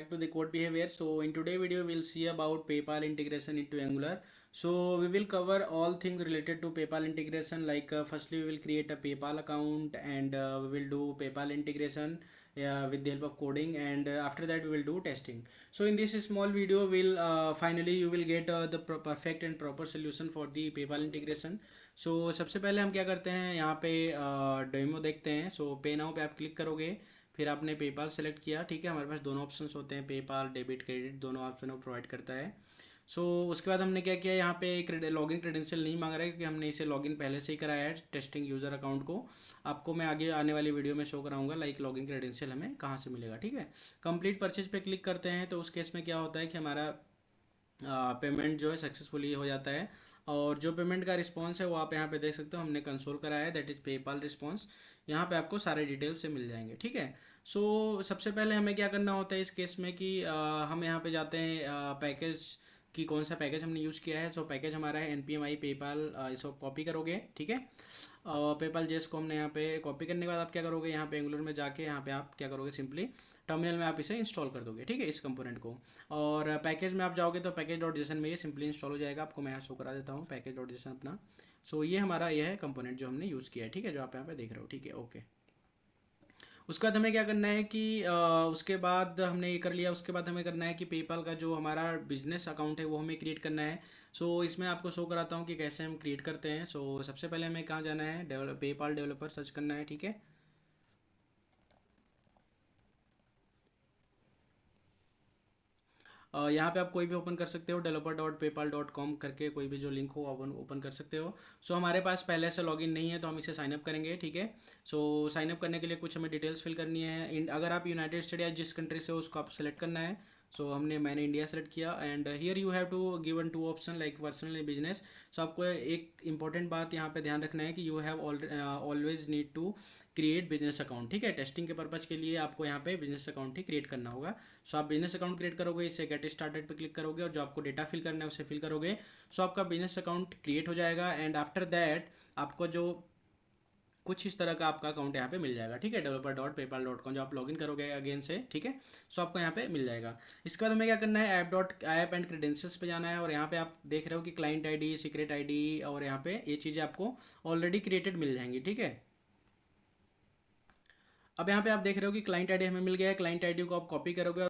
back to the code behavior. So in today video we'll see about PayPal integration into Angular. So we will cover all things related to PayPal integration, like firstly we will create a PayPal account, and we will do PayPal integration with the help of coding, and after that we will do testing. So in this small video we'll finally you will get the perfect and proper solution for the PayPal integration. So सबसे पहले हम क्या करते हैं, यहाँ पे demo देखते हैं. सो पे नाउ पे आप क्लिक करोगे, फिर आपने पेपाल सेलेक्ट किया. ठीक है, हमारे पास दोनों ऑप्शंस होते हैं, पेपाल डेबिट क्रेडिट, दोनों ऑप्शन वो प्रोवाइड करता है. सो उसके बाद हमने क्या किया, यहाँ पे लॉगिन क्रेडेंशियल नहीं मांग रहा है क्योंकि हमने इसे लॉगिन पहले से ही कराया है टेस्टिंग यूज़र अकाउंट को. आपको मैं आगे आने वाली वीडियो में शो कराऊंगा लाइक लॉगिन क्रेडेंशियल हमें कहाँ से मिलेगा. ठीक है, कंप्लीट परचेज पे क्लिक करते हैं तो उस केस में क्या होता है कि हमारा पेमेंट जो है सक्सेसफुली हो जाता है. और जो पेमेंट का रिस्पॉन्स है वो आप यहाँ पे देख सकते हो, हमने कंसोल कराया है, दैट इज़ पेपाल रिस्पॉन्स. यहाँ पे आपको सारे डिटेल्स से मिल जाएंगे. ठीक है, सो सबसे पहले हमें क्या करना होता है इस केस में कि हम यहाँ पे जाते हैं पैकेज कि कौन सा पैकेज हमने यूज़ किया है. सो पैकेज हमारा है NPMI पेपाल. इसको कॉपी करोगे. ठीक है, पेपाल जेस को हमने यहाँ पे कॉपी करने के बाद आप क्या करोगे, यहाँ पे एंगुलर में जाके यहाँ पे आप क्या करोगे, सिंपली टर्मिनल में आप इसे इंस्टॉल कर दोगे. ठीक है, इस कंपोनेंट को. और पैकेज में आप जाओगे तो पैकेज डॉट जेसन में ये सिंपली इंस्टॉल हो जाएगा. आपको मैं यहाँ शो करा देता हूँ पैकेज डॉट जेसन अपना. सो ये हमारा ये है कंपोनेंट जो हमने यूज़ किया है. ठीक है, जो आप यहाँ पे देख रहे हो. ठीक है, ओके. उसके बाद हमें क्या करना है कि उसके बाद हमने ये कर लिया. उसके बाद हमें करना है कि पेपाल का जो हमारा बिजनेस अकाउंट है वो हमें क्रिएट करना है. सो इसमें आपको शो कराता हूँ कि कैसे हम क्रिएट करते हैं. सो सबसे पहले हमें कहाँ जाना है, पेपाल डेवलपर सर्च करना है. ठीक है, यहाँ पे आप कोई भी ओपन कर सकते हो, developer.paypal.com करके कोई भी जो लिंक हो ओपन ओपन कर सकते हो. सो हमारे पास पहले से लॉगिन नहीं है तो हम इसे साइन अप करेंगे. ठीक है, सो साइन अप करने के लिए कुछ हमें डिटेल्स फिल करनी है. अगर आप यूनाइटेड स्टेट या जिस कंट्री से हो उसको आप सेलेक्ट करना है. सो मैंने इंडिया सेलेक्ट किया. And here you have to given two option like personal business. So आपको एक इंपॉर्टेंट बात यहाँ पे ध्यान रखना है कि you have always need to create business account. ठीक है, टेस्टिंग के पर्पज़ के लिए आपको यहाँ पे बिजनेस अकाउंट ही क्रिएट करना होगा. सो आप बिजनेस अकाउंट क्रिएट करोगे, इससे गेट स्टार्टेड पे क्लिक करोगे और जो आपको डेटा फिल करना है उसे फिल करोगे. सो आपका बिजनेस अकाउंट क्रिएट हो जाएगा. एंड आफ्टर दैट आपको जो कुछ इस तरह का आपका अकाउंट यहाँ पे मिल जाएगा. ठीक है, developer.paypal.com जो आप लॉगिन करोगे अगेन से. ठीक है, सो आपको यहाँ पे मिल जाएगा. इसके बाद हमें क्या करना है, ऐप एंड क्रेडेंशियल्स पे जाना है. और यहाँ पे आप देख रहे हो कि क्लाइंट आईडी, सीक्रेट आईडी और यहाँ पे ये चीज़ें आपको ऑलरेडी क्रिएटेड मिल जाएंगी. ठीक है, अब यहाँ पे आप देख रहे हो कि क्लाइंट आईडी हमें मिल गया है. क्लाइंट आईडी को आप कॉपी करोगे.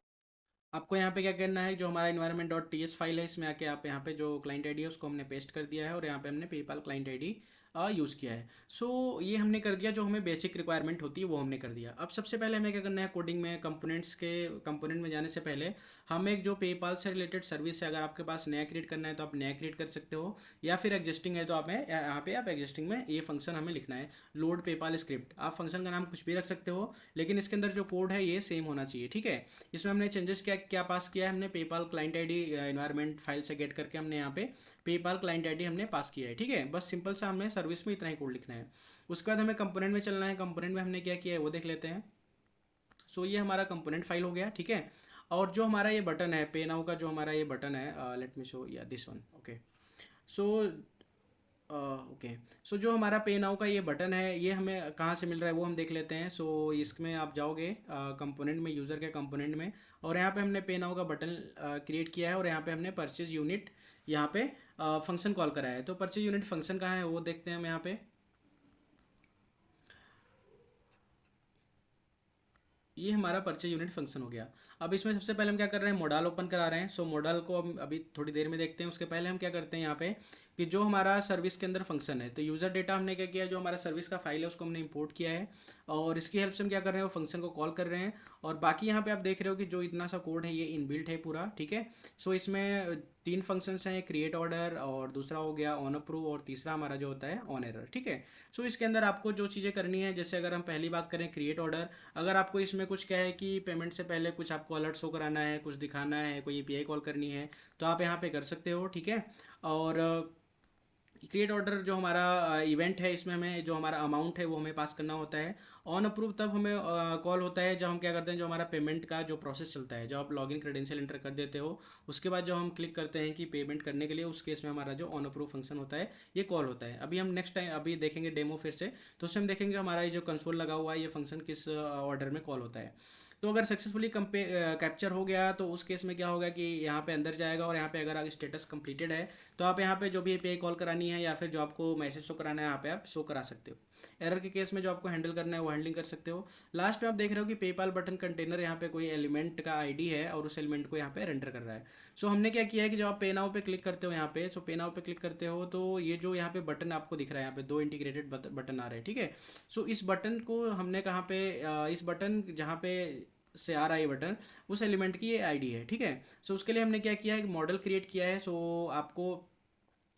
आपको यहाँ पे क्या करना है, जो हमारा environment.ts फाइल है इसमें आके आप यहाँ पे जो क्लाइंट आईडी है उसको हमने पेस्ट कर दिया है और यहाँ पे हमने पेपाल क्लाइंट आईडी यूज़ किया है. सो ये हमने कर दिया, जो हमें बेसिक रिक्वायरमेंट होती है वो हमने कर दिया. अब सबसे पहले हमें क्या करना है, कोडिंग में कंपोनेंट में जाने से पहले हम एक जो पेपाल से रिलेटेड सर्विस है, अगर आपके पास नया क्रिएट करना है तो आप नया क्रिएट कर सकते हो, या फिर एग्जिस्टिंग है तो आप यहाँ पे आप एग्जिस्टिंग में ये फंक्शन हमें लिखना है, लोड पेपाल स्क्रिप्ट. आप फंक्शन का नाम कुछ भी रख सकते हो, लेकिन इसके अंदर जो कोड है ये सेम होना चाहिए. ठीक है, इसमें हमने चेंजेस क्या क्या पास किया है, हमने PayPal client ID environment file से गेट करके हमने यहाँ पे पेपाल क्लाइंट आईडी हमने पास किया है. ठीक है, बस सिंपल सा हमें सर्विस में इतना ही कोड लिखना है. उसके बाद हमें कंपोनेंट में चलना है. कंपोनेंट में हमने क्या किया है वो देख लेते हैं. सो ये हमारा कंपोनेंट फाइल हो गया. ठीक है, और जो हमारा ये बटन है पे नाउ का, जो हमारा ये बटन है, लेट मी शो या this one. Okay, so okay, so जो हमारा पे नाउ का ये बटन है ये हमें कहाँ से मिल रहा है वो हम देख लेते हैं. सो इसमें आप जाओगे कंपोनेंट में, यूज़र के कंपोनेंट में, और यहाँ पे हमने पे नाउ का बटन क्रिएट किया है. और यहाँ पे हमने परचेज यूनिट यहाँ पे फंक्शन कॉल करा है. तो परचेज यूनिट फंक्शन कहाँ है वो देखते हैं हम यहाँ पे. ये हमारा परचेज यूनिट फंक्शन हो गया. अब इसमें सबसे पहले हम क्या कर रहे हैं, मॉडल ओपन करा रहे हैं. सो मॉडल को हम अभी थोड़ी देर में देखते हैं. उसके पहले हम क्या करते हैं यहाँ पे कि जो हमारा सर्विस के अंदर फंक्शन है, तो यूज़र डेटा हमने क्या किया, जो हमारा सर्विस का फाइल है उसको हमने इंपोर्ट किया है, और इसकी हेल्प से हम क्या कर रहे हैं, वो फंक्शन को कॉल कर रहे हैं. और बाकी यहाँ पे आप देख रहे हो कि जो इतना सा कोड है ये इनबिल्ट है पूरा. ठीक है, सो इसमें तीन फंक्शंस हैं, क्रिएट ऑर्डर, और दूसरा हो गया ऑन अप्रूव, और तीसरा हमारा जो होता है ऑन एरर. ठीक है, सो इसके अंदर आपको जो चीज़ें करनी है, जैसे अगर हम पहली बात करें क्रिएट ऑर्डर, अगर आपको इसमें कुछ क्या है कि पेमेंट से पहले कुछ आपको अलर्ट शो कराना है, कुछ दिखाना है, कोई एपीआई कॉल करनी है, तो आप यहाँ पे कर सकते हो. ठीक है, और क्रिएट ऑर्डर जो हमारा इवेंट है, इसमें हमें जो हमारा अमाउंट है वो हमें पास करना होता है. ऑन अप्रूव तब हमें कॉल होता है जब हम क्या करते हैं, जो हमारा पेमेंट का जो प्रोसेस चलता है, जब आप लॉगिन क्रेडेंशियल एंटर कर देते हो, उसके बाद जब हम क्लिक करते हैं कि पेमेंट करने के लिए, उस केस में हमारा जो ऑन अप्रूव फंक्शन होता है ये कॉल होता है. अभी हम नेक्स्ट टाइम अभी देखेंगे डेमो फिर से, तो उससे हम देखेंगे हमारा ये जो कंसोल लगा हुआ है ये फंक्शन किस ऑर्डर में कॉल होता है. तो अगर सक्सेसफुली कैप्चर हो गया तो उस केस में क्या होगा कि यहाँ पे अंदर जाएगा, और यहाँ पे अगर स्टेटस कंप्लीटेड है तो आप यहाँ पे जो भी पे कॉल करानी है या फिर जो आपको मैसेज शो कराना है यहाँ पे आप शो करा सकते हो। एरर के केस में जो आपको हैंडल करना है वो हैंडलिंग कर सकते हो। लास्ट में आप देख रहे हो कि पेपाल बटन कंटेनर यहाँ पे कोई एलिमेंट का आईडी है और उस एलिमेंट को यहाँ पे रेंडर कर रहा है। सो हमने क्या किया है कि जब आप पे नाउ पे क्लिक करते हो यहाँ पे, सो पे नाउ पे क्लिक करते हो तो ये जो यहाँ पे बटन आपको दिख रहा है, यहाँ पे दो इंटीग्रेटेड बटन आ रहे हैं, ठीक है। सो इस बटन को हमने कहाँ पे इस बटन जहाँ पे से आ रहा है ये बटन, उस एलिमेंट की ये आईडी है, ठीक है। सो उसके लिए हमने क्या किया है, मॉडल क्रिएट किया है। सो आपको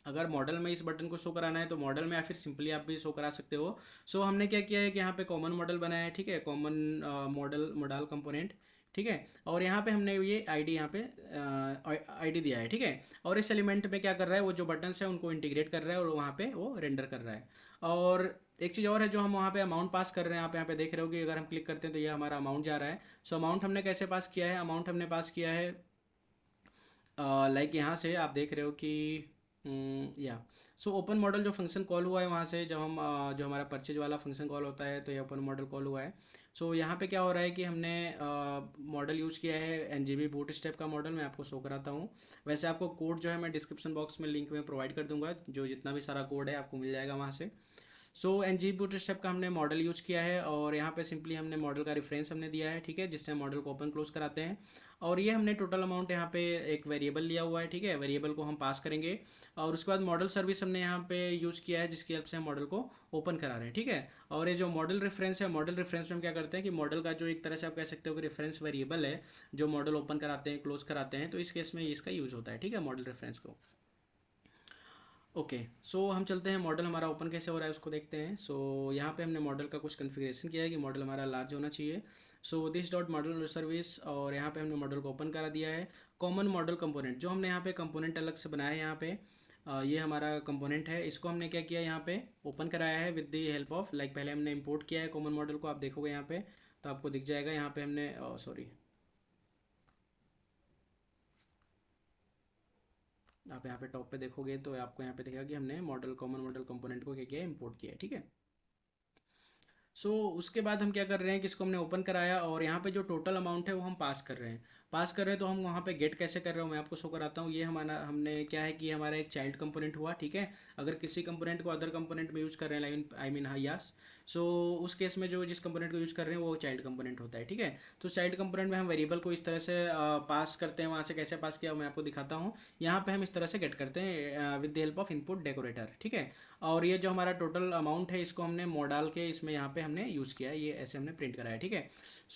अगर मॉडल में इस बटन को शो कराना है तो मॉडल में, या फिर सिंपली आप भी शो करा सकते हो। सो हमने क्या किया है कि यहाँ पे कॉमन मॉडल बनाया है, ठीक है, कॉमन मॉडल कंपोनेंट, ठीक है। और यहाँ पे हमने ये आईडी यहाँ पे आईडी दिया है, ठीक है। और इस एलिमेंट में क्या कर रहा है, वो जो बटन्स है उनको इंटीग्रेट कर रहा है और वहाँ पे वो रेंडर कर रहा है। और एक चीज़ और है, जो हम वहाँ पे अमाउंट पास कर रहे हैं, आप यहाँ पे देख रहे हो कि अगर हम क्लिक करते हैं तो ये हमारा अमाउंट जा रहा है। सो अमाउंट हमने कैसे पास किया है, अमाउंट हमने पास किया है लाइक यहाँ से आप देख रहे हो कि या सो ओपन मॉडल जो फंक्शन कॉल हुआ है वहाँ से, जब हम जो हमारा परचेज वाला फंक्शन कॉल होता है तो ये ओपन मॉडल कॉल हुआ है। सो यहाँ पे क्या हो रहा है कि हमने मॉडल यूज़ किया है एनजीबी बूट स्टेप का मॉडल, मैं आपको शो कराता हूँ। वैसे आपको कोड जो है मैं डिस्क्रिप्शन बॉक्स में लिंक में प्रोवाइड कर दूंगा, जो जितना भी सारा कोड है आपको मिल जाएगा वहाँ से। सो एनजी बूटस्ट्रैप का हमने मॉडल यूज़ किया है और यहाँ पे सिंपली हमने मॉडल का रेफरेंस हमने दिया है, ठीक है, जिससे हम मॉडल को ओपन क्लोज कराते हैं। और ये हमने टोटल अमाउंट यहाँ पे एक वेरिएबल लिया हुआ है, ठीक है, वेरिएबल को हम पास करेंगे। और उसके बाद मॉडल सर्विस हमने यहाँ पे यूज़ किया है, जिसकी हेल्प से हम मॉडल को ओपन करा रहे हैं, ठीक है। और ये जो मॉडल रेफरेंस है, मॉडल रेफरेंस में हम क्या करते हैं कि मॉडल का जो एक तरह से आप कह सकते हो कि रेफरेंस वेरिएबल है, जो मॉडल ओपन कराते हैं क्लोज कराते हैं, तो इस केस में इसका यूज़ होता है, ठीक है, मॉडल रेफरेंस को। ओके, सो हम चलते हैं, मॉडल हमारा ओपन कैसे हो रहा है उसको देखते हैं। सो यहाँ पे हमने मॉडल का कुछ कन्फिग्रेशन किया है कि मॉडल हमारा लार्ज होना चाहिए। So this dot model service, और यहाँ पे हमने मॉडल को ओपन करा दिया है। कॉमन मॉडल कंपोनेंट, जो हमने यहाँ पे कंपोनेंट अलग से बनाया है, यहाँ पे ये हमारा कंपोनेंट है, इसको हमने क्या किया यहाँ पे ओपन कराया है with the help of, like पहले हमने इंपोर्ट किया है कॉमन मॉडल को, आप देखोगे यहाँ पे तो आपको दिख जाएगा, यहाँ पे हमने सॉरी आप यहाँ पे टॉप पे देखोगे तो आपको यहाँ पे दिखेगा कि हमने मॉडल कॉमन मॉडल कंपोनेंट को क्या किया, इंपोर्ट किया है, ठीक है। उसके बाद हम क्या कर रहे हैं कि इसको हमने ओपन कराया और यहाँ पे जो टोटल अमाउंट है वो हम पास कर रहे हैं। पास कर रहे हैं तो हम वहाँ पे गेट कैसे कर रहे हो मैं आपको शो कराता हूँ। ये हमारा हमने क्या है कि हमारा एक चाइल्ड कंपोनेंट हुआ, ठीक है। अगर किसी कंपोनेंट को अदर कंपोनेंट में यूज़ कर रहे हैं, आई मीन हाँ यस, सो उस केस में जो जिस कंपोनेंट को यूज़ कर रहे हैं वो चाइल्ड कंपोनेंट होता है, ठीक है। तो चाइल्ड कंपोनेंट में हम वेरिएबल को इस तरह से पास करते हैं, वहाँ से कैसे पास किया मैं आपको दिखाता हूँ। यहाँ पे हम इस तरह से गेट करते हैं with the help of input decorator, ठीक है। और ये जो हमारा टोटल अमाउंट है इसको हमने मॉडल के इसमें यहाँ पे हमने यूज़ किया है, ये ऐसे हमने प्रिंट कराया, ठीक है।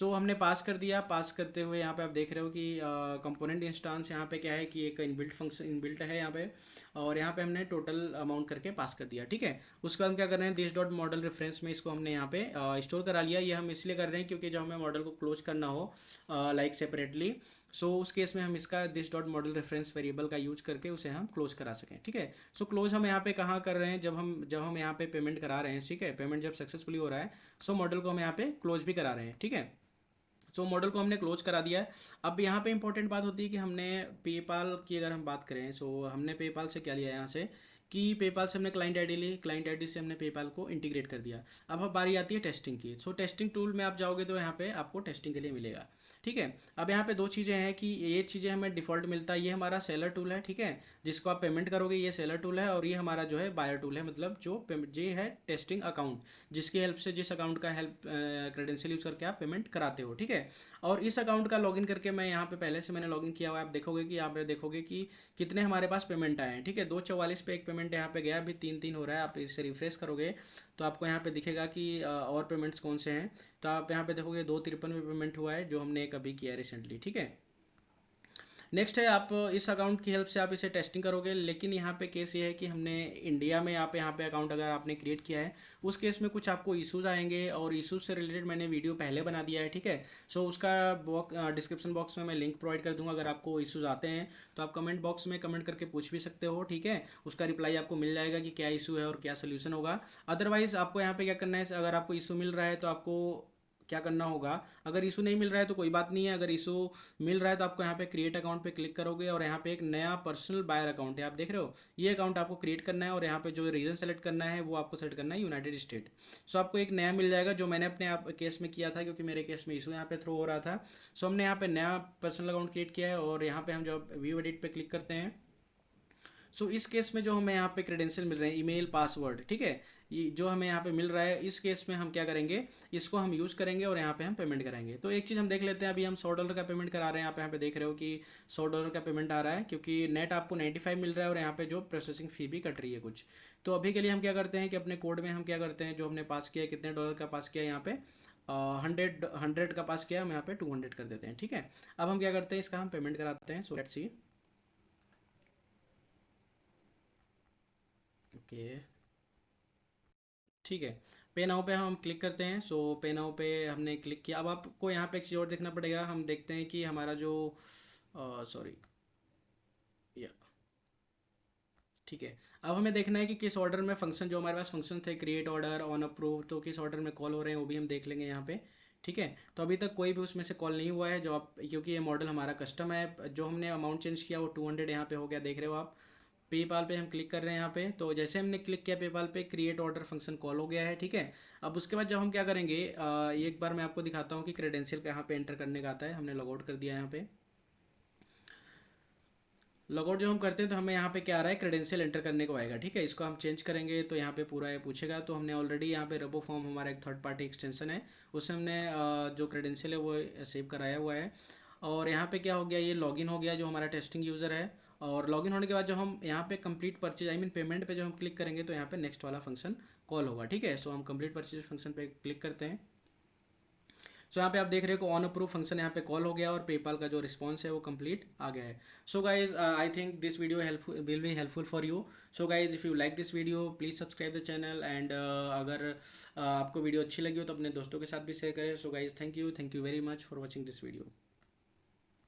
हमने पास कर दिया। पास करते हुए यहाँ पे आप देख रहे हो कि कंपोनेंट इंस्टांस यहाँ पे क्या है कि एक इनबिल्ट फंक्शन इनबिल्ट है यहाँ पे, और यहाँ पे हमने टोटल अमाउंट करके पास कर दिया, ठीक है। उसके बाद हम क्या कर रहे हैं, दिस डॉट मॉडल रेफरेंस में इसको हमने यहाँ पे स्टोर करा लिया। ये हम इसलिए कर रहे हैं क्योंकि जब हमें मॉडल को क्लोज करना हो लाइक सेपरेटली, उस केस में हम इसका this dot model reference variable का यूज करके उसे हम क्लोज करा सकें, ठीक है। क्लोज हम यहाँ पे कहाँ कर रहे हैं, जब हम यहाँ पे पेमेंट करा रहे हैं, ठीक है, पेमेंट जब सक्सेसफुली हो रहा है, मॉडल को हम यहाँ पे क्लोज भी करा रहे हैं, ठीक है। मॉडल को हमने क्लोज करा दिया है। अब यहाँ पे इंपॉर्टेंट बात होती है कि हमने पेपाल की अगर हम बात करें, हमने पेपाल से क्या लिया है यहाँ से कि पेपाल से हमने क्लाइंट आईडी ली, क्लाइंट आईडी से हमने पेपाल को इंटीग्रेट कर दिया। अब बारी आती है टेस्टिंग की। टेस्टिंग टूल में आप जाओगे तो यहाँ पे आपको टेस्टिंग के लिए मिलेगा, ठीक है। अब यहाँ पे दो चीज़ें हैं कि ये चीज़ें हमें डिफ़ॉल्ट मिलता है, ये हमारा सेलर टूल है, ठीक है, जिसको आप पेमेंट करोगे, ये सेलर टूल है। और ये हमारा जो है बायर टूल है, मतलब जो ये है टेस्टिंग अकाउंट, जिसकी हेल्प से जिस अकाउंट का हेल्प क्रेडेंशियल यूज़ करके आप पेमेंट कराते हो, ठीक है। और इस अकाउंट का लॉगिन करके मैं यहाँ पे पहले से मैंने लॉगिन किया हुआ है, आप देखोगे कि यहाँ पे देखोगे कि कितने हमारे पास पेमेंट आए हैं, ठीक है। 244 पे एक पेमेंट यहाँ पे गया, अभी 3 हो रहा है। आप इसे रिफ्रेश करोगे तो आपको यहाँ पे दिखेगा कि और पेमेंट्स कौन से हैं। तो आप यहाँ पे देखोगे 253 में पेमेंट हुआ है, जो हमने एक अभी किया है रिसेंटली, ठीक है। नेक्स्ट है, आप इस अकाउंट की हेल्प से आप इसे टेस्टिंग करोगे, लेकिन यहाँ पे केस ये है कि हमने इंडिया में आप यहाँ पे अकाउंट अगर आपने क्रिएट किया है, उस केस में कुछ आपको इश्यूज़ आएंगे, और इश्यूज से रिलेटेड मैंने वीडियो पहले बना दिया है, ठीक है। उसका डिस्क्रिप्शन बॉक्स में मैं लिंक प्रोवाइड कर दूंगा। अगर आपको इश्यूज आते हैं तो आप कमेंट बॉक्स में कमेंट करके पूछ भी सकते हो, ठीक है। उसका रिप्लाई आपको मिल जाएगा कि क्या इशू है और क्या सोल्यूशन होगा। अदरवाइज आपको यहाँ पे क्या करना है, अगर आपको इशू मिल रहा है तो आपको क्या करना होगा, अगर इशू नहीं मिल रहा है तो कोई बात नहीं है, अगर इशू मिल रहा है तो आपको यहाँ पे क्रिएट अकाउंट पे क्लिक करोगे और यहाँ पे एक नया पर्सनल बायर अकाउंट है, आप देख रहे हो, ये अकाउंट आपको क्रिएट करना है और यहाँ पे जो रीजन सेलेक्ट करना है वो आपको सेलेक्ट करना है यूनाइटेड स्टेट। सो आपको एक नया मिल जाएगा, जो मैंने अपने आप केस में किया था क्योंकि मेरे केस में इशू यहाँ पे थ्रो हो रहा था। सो हमने यहाँ पे नया पर्सनल अकाउंट क्रिएट किया है और यहाँ पे हम जब व्यू एडिट पे क्लिक करते हैं, सो इस केस में जो हमें यहाँ पे क्रेडेंशियल मिल रहे हैं, ईमेल पासवर्ड, ठीक है, ये जो हमें यहाँ पे मिल रहा है, इस केस में हम क्या करेंगे, इसको हम यूज़ करेंगे और यहाँ पे हम पेमेंट करेंगे। तो एक चीज़ हम देख लेते हैं, अभी हम $100 का पेमेंट करा रहे हैं, आप यहाँ पे देख रहे हो कि $100 का पेमेंट आ रहा है क्योंकि नेट आपको 95 मिल रहा है और यहाँ पे जो प्रोसेसिंग फ़ी भी कट रही है कुछ। तो अभी के लिए हम क्या करते हैं कि अपने कोड में हम क्या करते हैं, जो हमने पास किया है, कितने डॉलर का पास किया है यहाँ पे, 100 का पास किया, हम यहाँ पे 200 कर देते हैं, ठीक है। अब हम क्या करते हैं, इसका हम पेमेंट कराते हैं। सो लेट्स सी, ओके, ठीक है। पे नाउ पे हम क्लिक करते हैं। सो पे नाउ पे हमने क्लिक किया। अब आपको यहाँ पे एक चीज़ और देखना पड़ेगा, हम देखते हैं कि हमारा जो सॉरी, या ठीक है, अब हमें देखना है कि किस ऑर्डर में फंक्शन, जो हमारे पास फंक्शन थे क्रिएट ऑर्डर ऑन अप्रूव, तो किस ऑर्डर में कॉल हो रहे हैं वो भी हम देख लेंगे यहाँ पे, ठीक है। तो अभी तक कोई भी उसमें से कॉल नहीं हुआ है, जो आप, क्योंकि ये मॉडल हमारा कस्टम है, जो हमने अमाउंट चेंज किया वो 200 यहाँ पे हो गया, देख रहे हो आप। पेपाल पे हम क्लिक कर रहे हैं यहाँ पे, तो जैसे हमने क्लिक किया पेपाल पे, क्रिएट ऑर्डर फंक्शन कॉल हो गया है, ठीक है। अब उसके बाद जब हम क्या करेंगे, एक बार मैं आपको दिखाता हूँ कि क्रेडेंशियल कहाँ पे एंटर करने का आता है। हमने लॉग आउट कर दिया यहाँ पे। लॉग आउट जब हम करते हैं तो हमें यहाँ पे क्या आ रहा है, क्रेडेंशियल एंटर करने को आएगा, ठीक है। इसको हम चेंज करेंगे तो यहाँ पे पूरा ये पूछेगा। तो हमने ऑलरेडी यहाँ पे रोबो फॉर्म, हमारा एक थर्ड पार्टी एक्सटेंशन है, उससे हमने जो क्रेडेंशियल है वो सेव कराया हुआ है। और यहाँ पे क्या हो गया, ये लॉगिन हो गया जो हमारा टेस्टिंग यूज़र है। और लॉगिन होने के बाद जब हम यहाँ पे complete purchase, I mean payment पे जब हम क्लिक करेंगे तो यहाँ पे नेक्स्ट वाला फंक्शन कॉल होगा, ठीक है। सो हम कंप्लीट परचेज फंक्शन पे क्लिक करते हैं। सो यहाँ पे आप देख रहे हो ऑन अप्रूव फंक्शन यहाँ पे कॉल हो गया और पेपाल का जो रिस्पॉन्स है वो कंप्लीट आ गया है। So guys, I think this video helpful, will be helpful for you. So guys, if you like this video please subscribe the channel, and अगर आपको वीडियो अच्छी लगी हो तो अपने दोस्तों के साथ भी शेयर करें। So guys, thank you very much for watching this video.